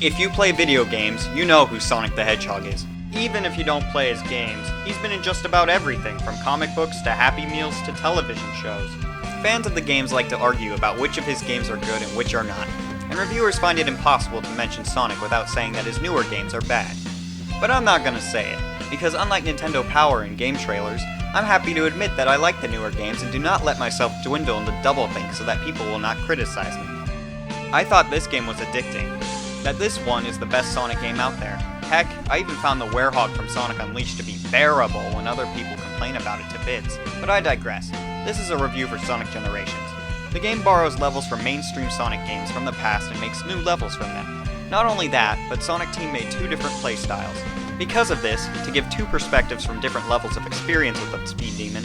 If you play video games, you know who Sonic the Hedgehog is. Even if you don't play his games, he's been in just about everything, from comic books to Happy Meals to television shows. Fans of the games like to argue about which of his games are good and which are not, and reviewers find it impossible to mention Sonic without saying that his newer games are bad. But I'm not gonna say it, because unlike Nintendo Power and game trailers, I'm happy to admit that I like the newer games and do not let myself dwindle into doublethink so that people will not criticize me. I thought this game was addicting, that this one is the best Sonic game out there. Heck, I even found the Werehog from Sonic Unleashed to be bearable when other people complain about it to bits. But I digress. This is a review for Sonic Generations. The game borrows levels from mainstream Sonic games from the past and makes new levels from them. Not only that, but Sonic Team made 2 different playstyles. Because of this, to give 2 perspectives from different levels of experience with the Speed Demon,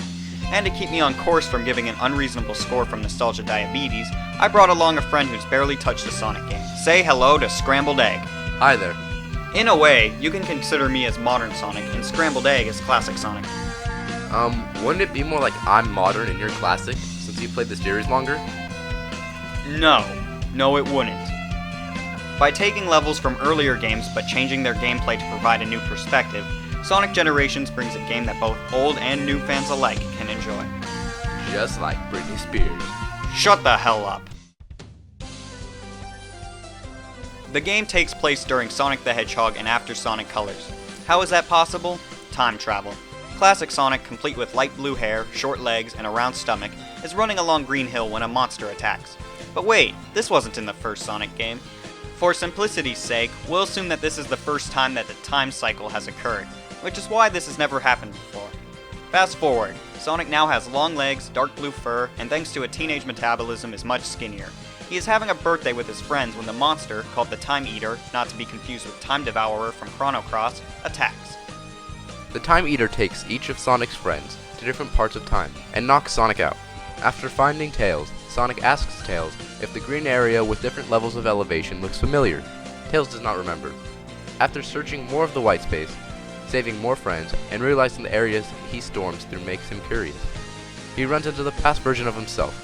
and to keep me on course from giving an unreasonable score from Nostalgia Diabetes, I brought along a friend who's barely touched a Sonic game. Say hello to Scrambled Egg. Hi there. In a way, you can consider me as modern Sonic, and Scrambled Egg as classic Sonic. Wouldn't it be more like I'm modern and you're classic, since you played the series longer? No, it wouldn't. By taking levels from earlier games but changing their gameplay to provide a new perspective, Sonic Generations brings a game that both old and new fans alike can enjoy. Just like Britney Spears. Shut the hell up. The game takes place during Sonic the Hedgehog and after Sonic Colors. How is that possible? Time travel. Classic Sonic, complete with light blue hair, short legs, and a round stomach, is running along Green Hill when a monster attacks. But wait, this wasn't in the first Sonic game. For simplicity's sake, we'll assume that this is the first time that the time cycle has occurred, which is why this has never happened before. Fast forward, Sonic now has long legs, dark blue fur, and thanks to a teenage metabolism is much skinnier. He is having a birthday with his friends when the monster, called the Time Eater, not to be confused with Time Devourer from Chrono Cross, attacks. The Time Eater takes each of Sonic's friends to different parts of time and knocks Sonic out. After finding Tails, Sonic asks Tails if the green area with different levels of elevation looks familiar. Tails does not remember. After searching more of the white space, saving more friends, and realizing the areas he storms through makes him curious, he runs into the past version of himself.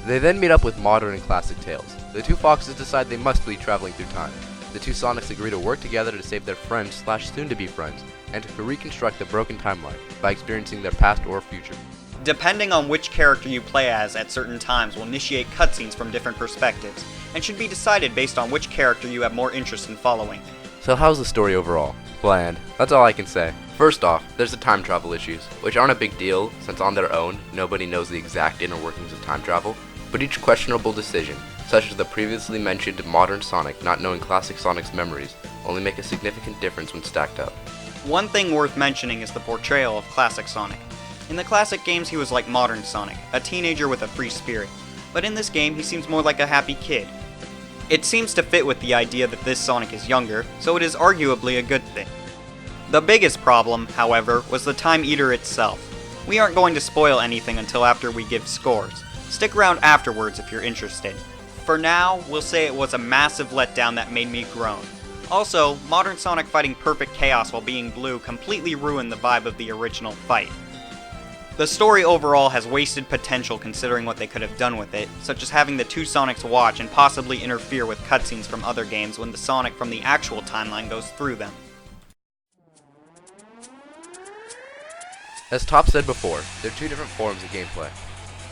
They then meet up with modern and classic Tails. The 2 foxes decide they must be traveling through time. The 2 Sonics agree to work together to save their friends / soon-to-be friends, and to reconstruct the broken timeline by experiencing their past or future. Depending on which character you play as at certain times will initiate cutscenes from different perspectives, and should be decided based on which character you have more interest in following. So how's the story overall? Bland. That's all I can say. First off, there's the time travel issues, which aren't a big deal since on their own, nobody knows the exact inner workings of time travel, but each questionable decision, such as the previously mentioned modern Sonic not knowing classic Sonic's memories, only make a significant difference when stacked up. One thing worth mentioning is the portrayal of classic Sonic. In the classic games he was like modern Sonic, a teenager with a free spirit, but in this game he seems more like a happy kid. It seems to fit with the idea that this Sonic is younger, so it is arguably a good thing. The biggest problem, however, was the Time Eater itself. We aren't going to spoil anything until after we give scores. Stick around afterwards if you're interested. For now, we'll say it was a massive letdown that made me groan. Also, modern Sonic fighting perfect chaos while being blue completely ruined the vibe of the original fight. The story overall has wasted potential considering what they could have done with it, such as having the 2 Sonics watch and possibly interfere with cutscenes from other games when the Sonic from the actual timeline goes through them. As Top said before, there are 2 different forms of gameplay.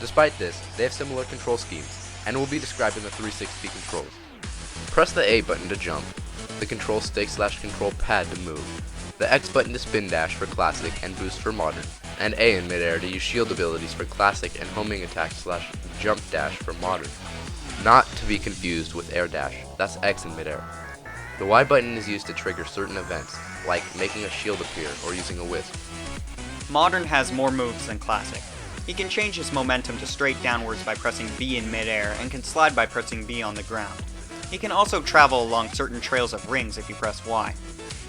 Despite this, they have similar control schemes, and will be described in the 360 controls. Press the A button to jump, the control stick / control pad to move, the X button to spin dash for classic and boost for modern, and A in midair to use shield abilities for classic and homing attack / jump dash for modern. Not to be confused with air dash, that's X in midair. The Y button is used to trigger certain events, like making a shield appear or using a wisp. Modern has more moves than classic. He can change his momentum to straight downwards by pressing B in midair and can slide by pressing B on the ground. He can also travel along certain trails of rings if you press Y.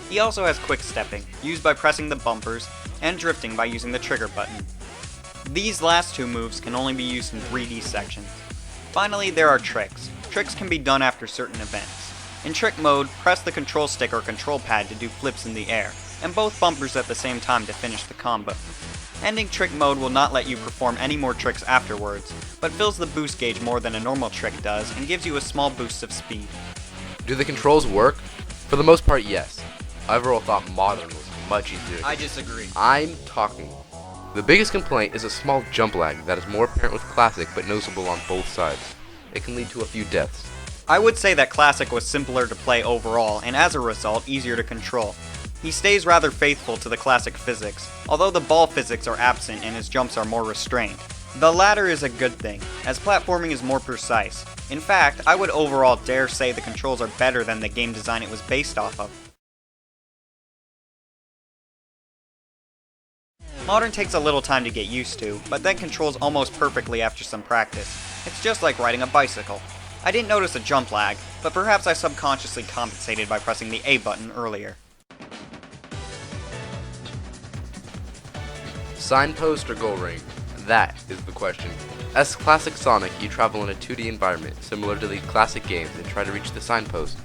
He also has quick stepping, used by pressing the bumpers, and drifting by using the trigger button. These last 2 moves can only be used in 3D sections. Finally, there are tricks. Tricks can be done after certain events. In trick mode, press the control stick or control pad to do flips in the air, and both bumpers at the same time to finish the combo. Ending trick mode will not let you perform any more tricks afterwards, but fills the boost gauge more than a normal trick does and gives you a small boost of speed. Do the controls work? For the most part, yes. I overall thought Modern was much easier. I disagree. I'm talking. The biggest complaint is a small jump lag that is more apparent with Classic but noticeable on both sides. It can lead to a few deaths. I would say that Classic was simpler to play overall, and as a result, easier to control. He stays rather faithful to the Classic physics, although the ball physics are absent and his jumps are more restrained. The latter is a good thing, as platforming is more precise. In fact, I would overall dare say the controls are better than the game design it was based off of. Modern takes a little time to get used to, but then controls almost perfectly after some practice. It's just like riding a bicycle. I didn't notice a jump lag, but perhaps I subconsciously compensated by pressing the A button earlier. Signpost or goal ring? That is the question. As Classic Sonic, you travel in a 2D environment, similar to the classic games, and try to reach the signpost.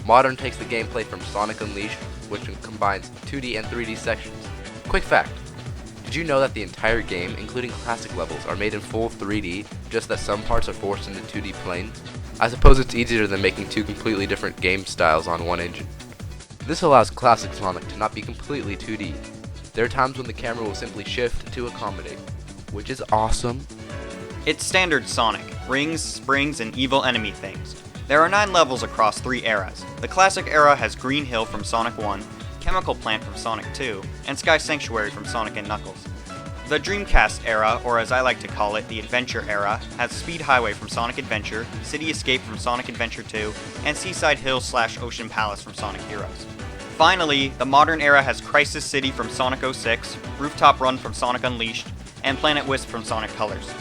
Modern takes the gameplay from Sonic Unleashed, which combines 2D and 3D sections. Quick fact. Did you know that the entire game, including classic levels, are made in full 3D, just that some parts are forced into 2D planes? I suppose it's easier than making two completely different game styles on one engine. This allows classic Sonic to not be completely 2D. There are times when the camera will simply shift to accommodate, which is awesome. It's standard Sonic, rings, springs, and evil enemy things. There are 9 levels across 3 eras. The classic era has Green Hill from Sonic 1, Chemical Plant from Sonic 2, and Sky Sanctuary from Sonic & Knuckles. The Dreamcast era, or as I like to call it, the Adventure era, has Speed Highway from Sonic Adventure, City Escape from Sonic Adventure 2, and Seaside Hill / Ocean Palace from Sonic Heroes. Finally, the modern era has Crisis City from Sonic 06, Rooftop Run from Sonic Unleashed, and Planet Wisp from Sonic Colors.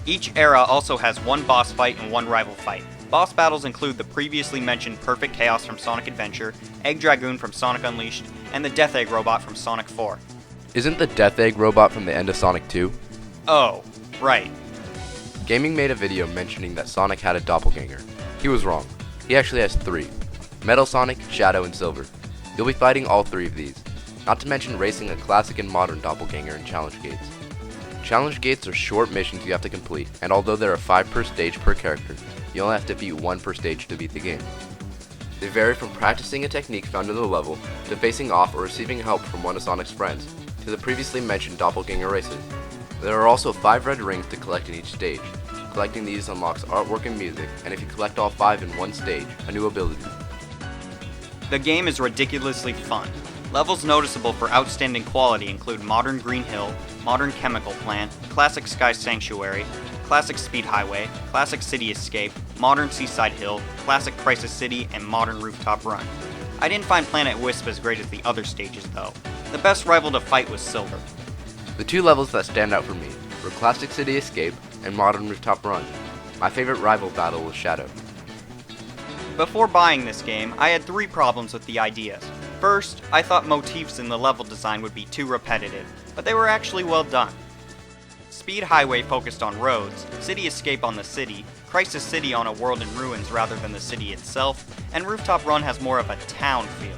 Each era also has 1 boss fight and 1 rival fight. Boss battles include the previously mentioned Perfect Chaos from Sonic Adventure, Egg Dragoon from Sonic Unleashed, and the Death Egg Robot from Sonic 4. Isn't the Death Egg Robot from the end of Sonic 2? Oh, right. Gaming made a video mentioning that Sonic had a doppelganger. He was wrong. He actually has 3. Metal Sonic, Shadow, and Silver. You'll be fighting all 3 of these, not to mention racing a classic and modern doppelganger in challenge gates. Challenge gates are short missions you have to complete, and although there are 5 per stage per character, you only have to beat 1 per stage to beat the game. They vary from practicing a technique found in the level, to facing off or receiving help from one of Sonic's friends, to the previously mentioned doppelganger races. There are also 5 red rings to collect in each stage. Collecting these unlocks artwork and music, and if you collect all 5 in one stage, a new ability. The game is ridiculously fun. Levels noticeable for outstanding quality include Modern Green Hill, Modern Chemical Plant, Classic Sky Sanctuary, Classic Speed Highway, Classic City Escape, Modern Seaside Hill, Classic Crisis City, and Modern Rooftop Run. I didn't find Planet Wisp as great as the other stages though. The best rival to fight was Silver. The 2 levels that stand out for me were Classic City Escape and Modern Rooftop Run. My favorite rival battle was Shadow. Before buying this game, I had 3 problems with the ideas. First, I thought motifs in the level design would be too repetitive, but they were actually well done. Speed Highway focused on roads, City Escape on the city, Crisis City on a world in ruins rather than the city itself, and Rooftop Run has more of a town feel.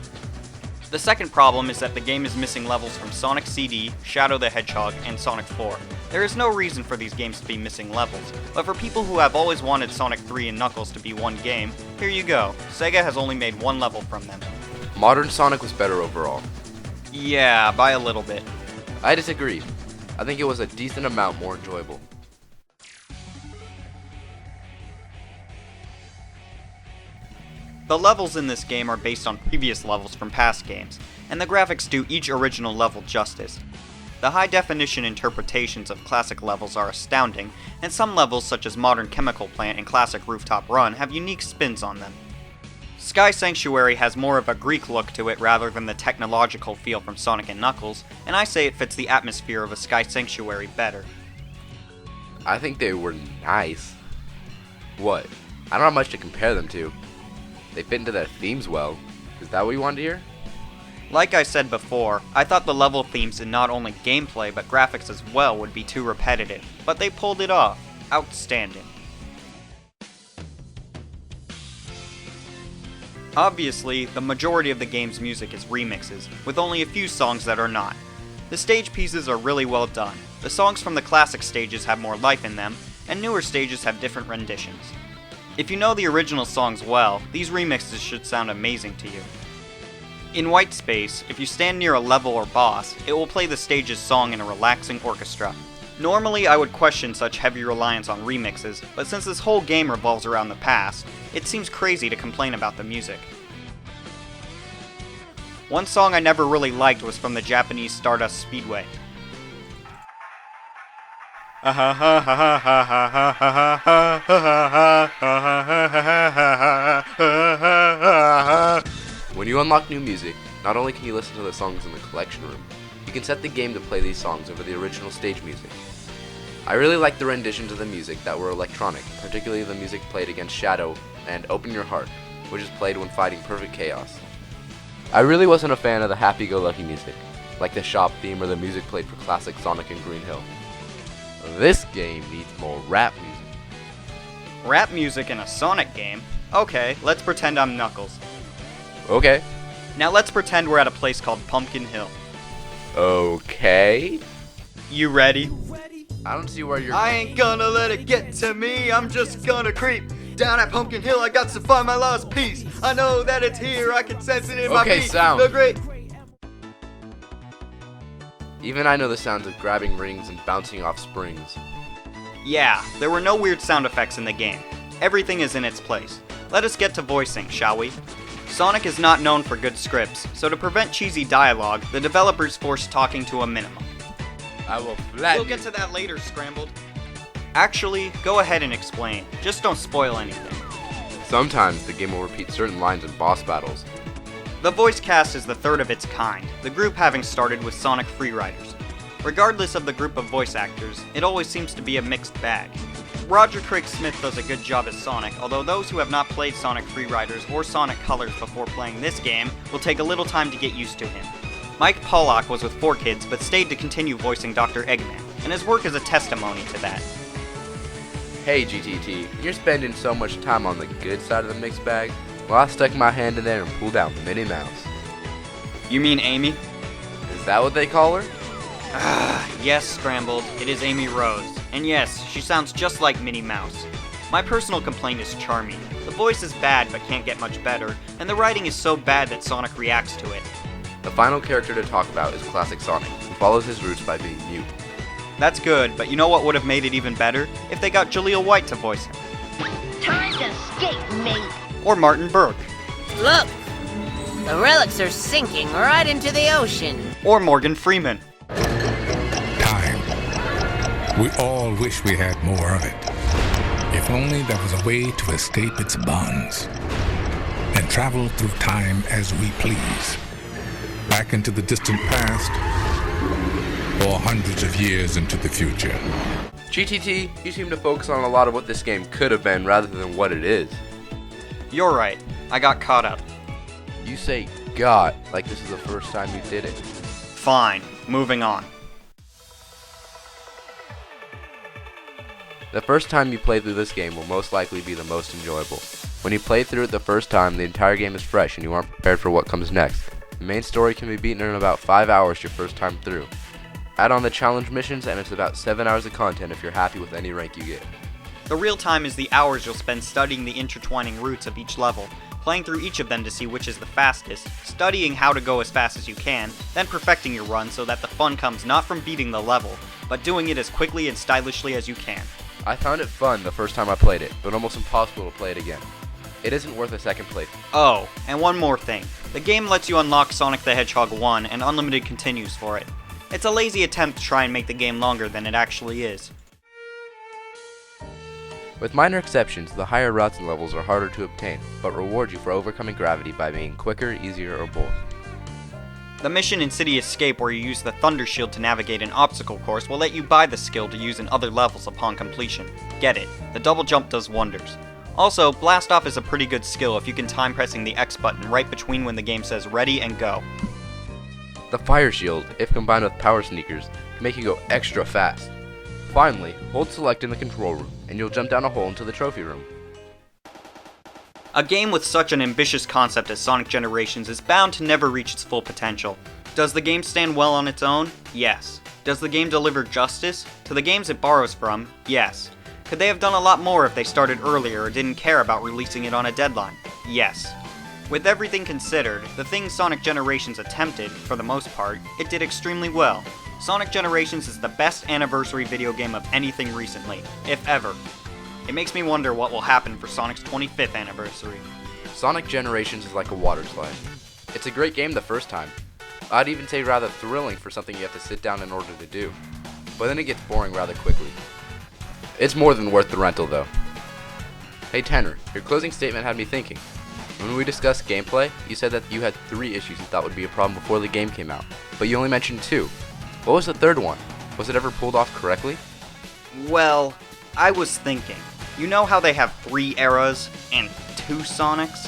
The second problem is that the game is missing levels from Sonic CD, Shadow the Hedgehog, and Sonic 4. There is no reason for these games to be missing levels, but for people who have always wanted Sonic 3 and Knuckles to be one game, here you go. Sega has only made 1 level from them. Modern Sonic was better overall. Yeah, by a little bit. I disagree. I think it was a decent amount more enjoyable. The levels in this game are based on previous levels from past games, and the graphics do each original level justice. The high-definition interpretations of classic levels are astounding, and some levels such as Modern Chemical Plant and Classic Rooftop Run have unique spins on them. Sky Sanctuary has more of a Greek look to it rather than the technological feel from Sonic & Knuckles, and I say it fits the atmosphere of a Sky Sanctuary better. I think they were nice. What? I don't have much to compare them to. They fit into their themes well. Is that what you wanted to hear? Like I said before, I thought the level themes in not only gameplay but graphics as well would be too repetitive, but they pulled it off. Outstanding. Obviously, the majority of the game's music is remixes, with only a few songs that are not. The stage pieces are really well done. The songs from the classic stages have more life in them, and newer stages have different renditions. If you know the original songs well, these remixes should sound amazing to you. In White Space, if you stand near a level or boss, it will play the stage's song in a relaxing orchestra. Normally, I would question such heavy reliance on remixes, but since this whole game revolves around the past, it seems crazy to complain about the music. One song I never really liked was from the Japanese Stardust Speedway. When you unlock new music, not only can you listen to the songs in the collection room, you can set the game to play these songs over the original stage music. I really like the renditions of the music that were electronic, particularly the music played against Shadow and Open Your Heart, which is played when fighting Perfect Chaos. I really wasn't a fan of the happy-go-lucky music, like the shop theme or the music played for classic Sonic and Green Hill. This game needs more rap music. Rap music in a Sonic game? Okay, let's pretend I'm Knuckles. Okay. Now let's pretend we're at a place called Pumpkin Hill. Okay. You ready? I don't see where you're I ain't gonna let it get to me, I'm just gonna creep. Down at Pumpkin Hill, I got to find my lost piece. I know that it's here, I can sense it in my feet. Sound. The great... Even I know the sounds of grabbing rings and bouncing off springs. Yeah, there were no weird sound effects in the game. Everything is in its place. Let us get to voicing, shall we? Sonic is not known for good scripts, so to prevent cheesy dialogue, the developers forced talking to a minimum. I will flatten We'll get to that later, Scrambled. Actually, go ahead and explain. Just don't spoil anything. Sometimes the game will repeat certain lines in boss battles. The voice cast is the third of its kind, the group having started with Sonic Freeriders. Regardless of the group of voice actors, it always seems to be a mixed bag. Roger Craig Smith does a good job as Sonic, although those who have not played Sonic Freeriders or Sonic Colors before playing this game will take a little time to get used to him. Mike Pollock was with 4Kids but stayed to continue voicing Dr. Eggman, and his work is a testimony to that. Hey GTT, you're spending so much time on the good side of the mixed bag. Well, I stuck my hand in there and pulled out Minnie Mouse. You mean Amy? Is that what they call her? Yes, Scrambled, it is Amy Rose. And yes, she sounds just like Minnie Mouse. My personal complaint is charming. The voice is bad but can't get much better, and the writing is so bad that Sonic reacts to it. The final character to talk about is Classic Sonic, who follows his roots by being mute. That's good, but you know what would have made it even better? If they got Jaleel White to voice him. Time to skate, mate. Or Martin Burke. Look, the relics are sinking right into the ocean. Or Morgan Freeman. Time. We all wish we had more of it. If only there was a way to escape its bonds and travel through time as we please. Back into the distant past, or hundreds of years into the future. GTT, you seem to focus on a lot of what this game could have been rather than what it is. You're right. I got caught up. You say got like this is the first time you did it. Fine. Moving on. The first time you play through this game will most likely be the most enjoyable. When you play through it the first time, the entire game is fresh and you aren't prepared for what comes next. The main story can be beaten in about 5 hours your first time through. Add on the challenge missions and it's about 7 hours of content if you're happy with any rank you get. The real time is the hours you'll spend studying the intertwining routes of each level, playing through each of them to see which is the fastest, studying how to go as fast as you can, then perfecting your run so that the fun comes not from beating the level, but doing it as quickly and stylishly as you can. I found it fun the first time I played it, but almost impossible to play it again. It isn't worth a second playthrough. Oh, and one more thing. The game lets you unlock Sonic the Hedgehog 1 and unlimited continues for it. It's a lazy attempt to try and make the game longer than it actually is. With minor exceptions, the higher routes and levels are harder to obtain, but reward you for overcoming gravity by being quicker, easier, or both. The mission in City Escape where you use the Thunder Shield to navigate an obstacle course will let you buy the skill to use in other levels upon completion. Get it, the double jump does wonders. Also, Blast Off is a pretty good skill if you can time pressing the X button right between when the game says ready and go. The Fire Shield, if combined with Power Sneakers, can make you go extra fast. Finally, hold select in the control room, and you'll jump down a hole into the trophy room. A game with such an ambitious concept as Sonic Generations is bound to never reach its full potential. Does the game stand well on its own? Yes. Does the game deliver justice? To the games it borrows from? Yes. Could they have done a lot more if they started earlier or didn't care about releasing it on a deadline? Yes. With everything considered, the things Sonic Generations attempted, for the most part, it did extremely well. Sonic Generations is the best anniversary video game of anything recently, if ever. It makes me wonder what will happen for Sonic's 25th anniversary. Sonic Generations is like a water slide. It's a great game the first time. I'd even say rather thrilling for something you have to sit down in order to do. But then it gets boring rather quickly. It's more than worth the rental though. Hey Tanner, your closing statement had me thinking. When we discussed gameplay, you said that you had 3 issues you thought would be a problem before the game came out, but you only mentioned 2. What was the third one? Was it ever pulled off correctly? Well, I was thinking, you know how they have 3 eras and 2 Sonics?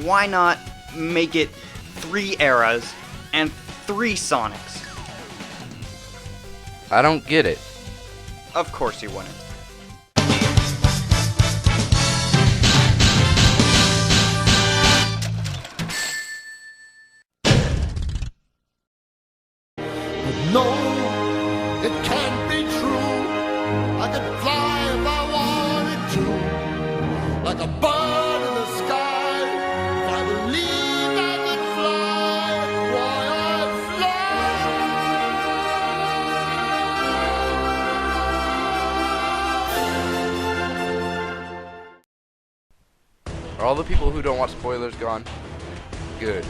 Why not make it 3 eras and 3 Sonics? I don't get it. Of course you wouldn't. No, it can't be true. I could fly if I wanted to, like a bird in the sky. If I believed I could fly, why I'd fly. Are all the people who don't want spoilers gone? Good.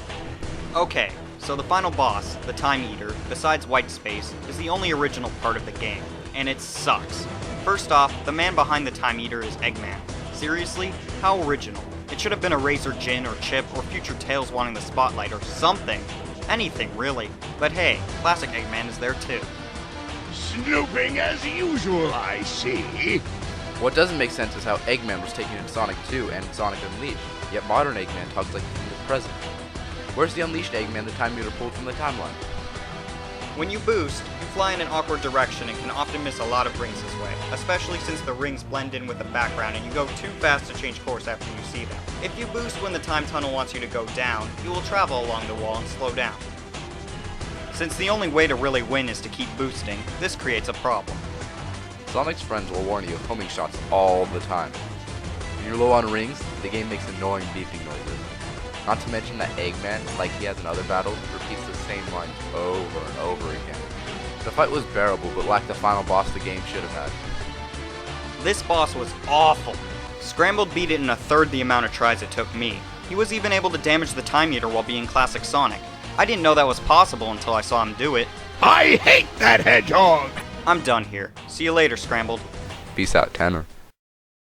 Okay, so the final boss, the Time Eater, besides White Space, is the only original part of the game, and it sucks. First off, the man behind the Time Eater is Eggman. Seriously? How original. It should have been a Razor Jin or Chip or future Tails wanting the spotlight or something. Anything, really. But hey, classic Eggman is there too. Snooping as usual, I see. What doesn't make sense is how Eggman was taken in Sonic 2 and Sonic Unleashed, yet modern Eggman talks like he's in the present. Where's the Unleashed Eggman the Time Eater pulled from the timeline? When you boost, you fly in an awkward direction and can often miss a lot of rings this way, especially since the rings blend in with the background and you go too fast to change course after you see them. If you boost when the time tunnel wants you to go down, you will travel along the wall and slow down. Since the only way to really win is to keep boosting, this creates a problem. Sonic's friends will warn you of homing shots all the time. When you're low on rings, the game makes annoying beeping noises. Not to mention that Eggman, like he has in other battles, repeats the same lines over and over again. The fight was bearable, but lacked the final boss the game should have had. This boss was awful. Scrambled beat it in 1/3 the amount of tries it took me. He was even able to damage the Time Eater while being classic Sonic. I didn't know that was possible until I saw him do it. I hate that hedgehog! I'm done here. See you later, Scrambled. Peace out, Tanner.